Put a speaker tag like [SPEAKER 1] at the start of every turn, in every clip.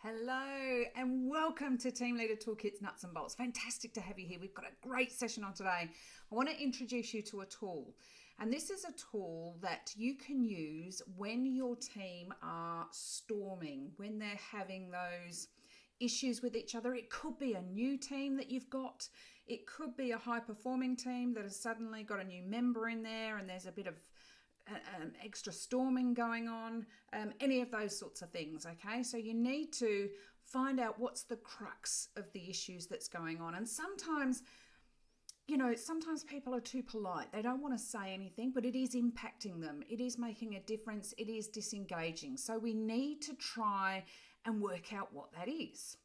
[SPEAKER 1] Hello and welcome to Team Leader Toolkit's Nuts and Bolts. Fantastic to have you here. We've got a great session on today. I want to introduce you to a tool, and this is a tool that you can use when your team are storming, when they're having those issues with each other. It could be a new team that you've got. It could be a high performing team that has suddenly got a new member in there and there's a bit of extra storming going on, any of those sorts of things. Okay, so you need to find out what's the crux of the issues that's going on. And sometimes people are too polite. They don't want to say anything, but it is impacting them. It is making a difference. It is disengaging. So we need to try and work out what that is.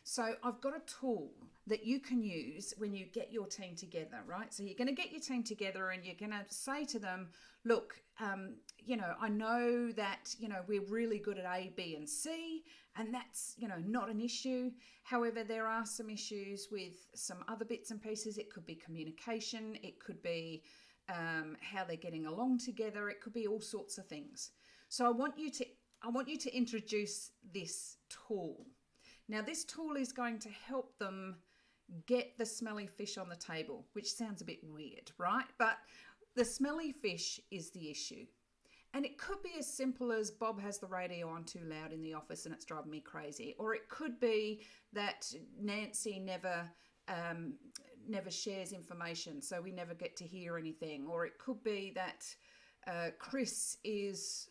[SPEAKER 1] So I've got a tool that you can use when you get your team together, right? So you're going to get your team together and you're going to say to them, look, I know that, we're really good at A, B, and C, and that's, not an issue. However, there are some issues with some other bits and pieces. It could be communication. It could be how they're getting along together. It could be all sorts of things. So I want you to introduce this tool. Now, this tool is going to help them get the smelly fish on the table, which sounds a bit weird, right? But the smelly fish is the issue. And it could be as simple as Bob has the radio on too loud in the office and it's driving me crazy. Or it could be that Nancy never shares information, so we never get to hear anything. Or it could be that Chris is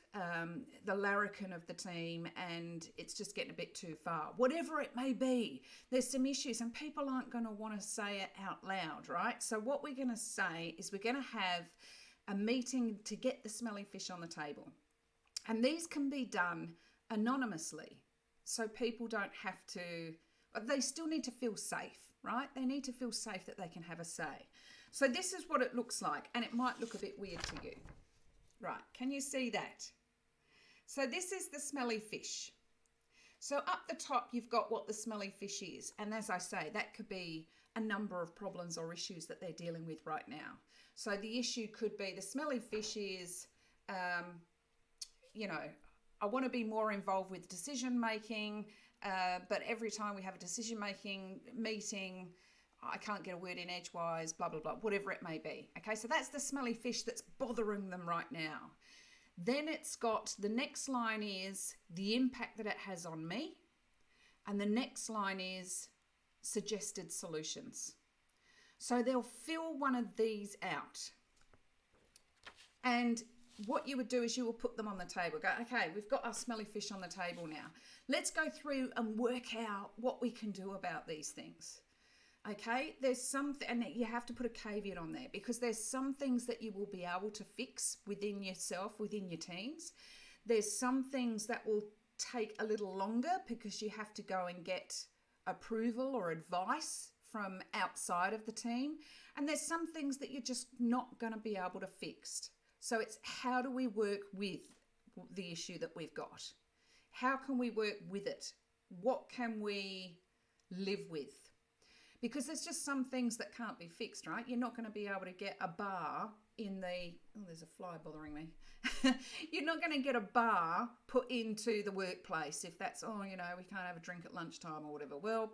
[SPEAKER 1] the larrikin of the team and it's just getting a bit too far. Whatever it may be, there's some issues and people aren't going to want to say it out loud, right? So what we're going to say is we're going to have a meeting to get the smelly fish on the table. And these can be done anonymously. So people don't have to, they still need to feel safe, right? They need to feel safe that they can have a say. So this is what it looks like, and it might look a bit weird to you. Right, can you see that? So this is the smelly fish. So up the top, you've got what the smelly fish is. And as I say, that could be a number of problems or issues that they're dealing with right now. So the issue could be the smelly fish is, I want to be more involved with decision making, but every time we have a decision making meeting, I can't get a word in edgewise, blah, blah, blah, whatever it may be. Okay, so that's the smelly fish that's bothering them right now. Then it's got, the next line is the impact that it has on me. And the next line is suggested solutions. So they'll fill one of these out. And what you would do is you will put them on the table. Go, okay, we've got our smelly fish on the table now. Let's go through and work out what we can do about these things. Okay, there's something, and you have to put a caveat on there because there's some things that you will be able to fix within yourself, within your teams. There's some things that will take a little longer because you have to go and get approval or advice from outside of the team. And there's some things that you're just not going to be able to fix. So it's how do we work with the issue that we've got? How can we work with it? What can we live with? Because there's just some things that can't be fixed, right? You're not going to be able to get a bar in the, there's a fly bothering me. You're not going to get a bar put into the workplace if that's, we can't have a drink at lunchtime or whatever. Well,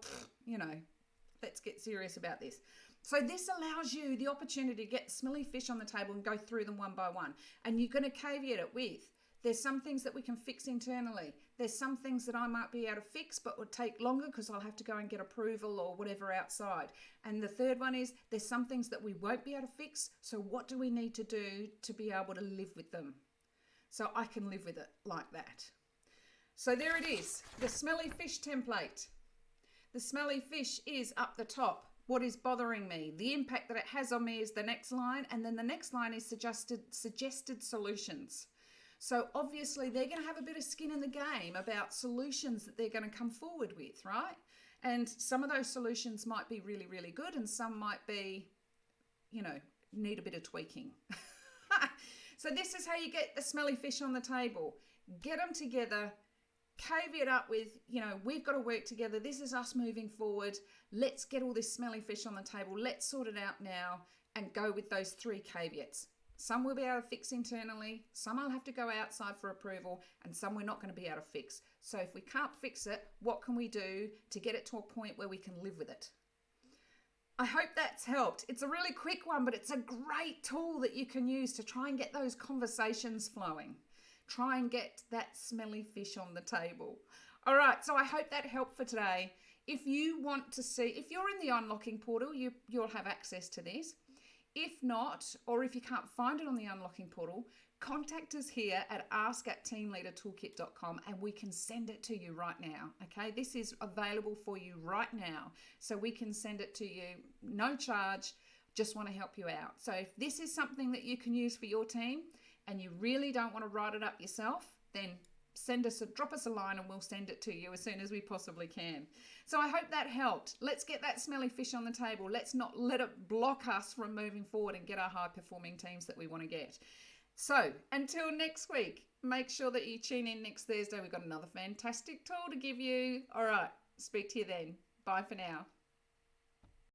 [SPEAKER 1] let's get serious about this. So this allows you the opportunity to get smelly fish on the table and go through them one by one. And you're going to caveat it with, there's some things that we can fix internally. There's some things that I might be able to fix, but would take longer because I'll have to go and get approval or whatever outside. And the third one is there's some things that we won't be able to fix. So what do we need to do to be able to live with them? So I can live with it like that. So there it is, the smelly fish template. The smelly fish is up the top. What is bothering me? The impact that it has on me is the next line. And then the next line is suggested solutions. So obviously they're going to have a bit of skin in the game about solutions that they're going to come forward with, right? And some of those solutions might be really, really good and some might be, need a bit of tweaking. So this is how you get the smelly fish on the table. Get them together, caveat up with, we've got to work together. This is us moving forward. Let's get all this smelly fish on the table. Let's sort it out now and go with those 3 caveats. Some we'll be able to fix internally, some I'll have to go outside for approval, and some we're not going to be able to fix. So if we can't fix it, what can we do to get it to a point where we can live with it? I hope that's helped. It's a really quick one, but it's a great tool that you can use to try and get those conversations flowing. Try and get that smelly fish on the table. All right, so I hope that helped for today. If you want to see, if you're in the unlocking portal, you'll have access to this. If not, or if you can't find it on the unlocking portal, contact us here at ask@teamleadertoolkit.com and we can send it to you right now. Okay, this is available for you right now. So we can send it to you, no charge, just want to help you out. So if this is something that you can use for your team and you really don't want to write it up yourself, then drop us a line and we'll send it to you as soon as we possibly can. So I hope that helped. Let's get that smelly fish on the table. Let's not let it block us from moving forward and get our high performing teams that we want to get. So until next week, make sure that you tune in next Thursday. We've got another fantastic tool to give you. All right, speak to you then. Bye for now.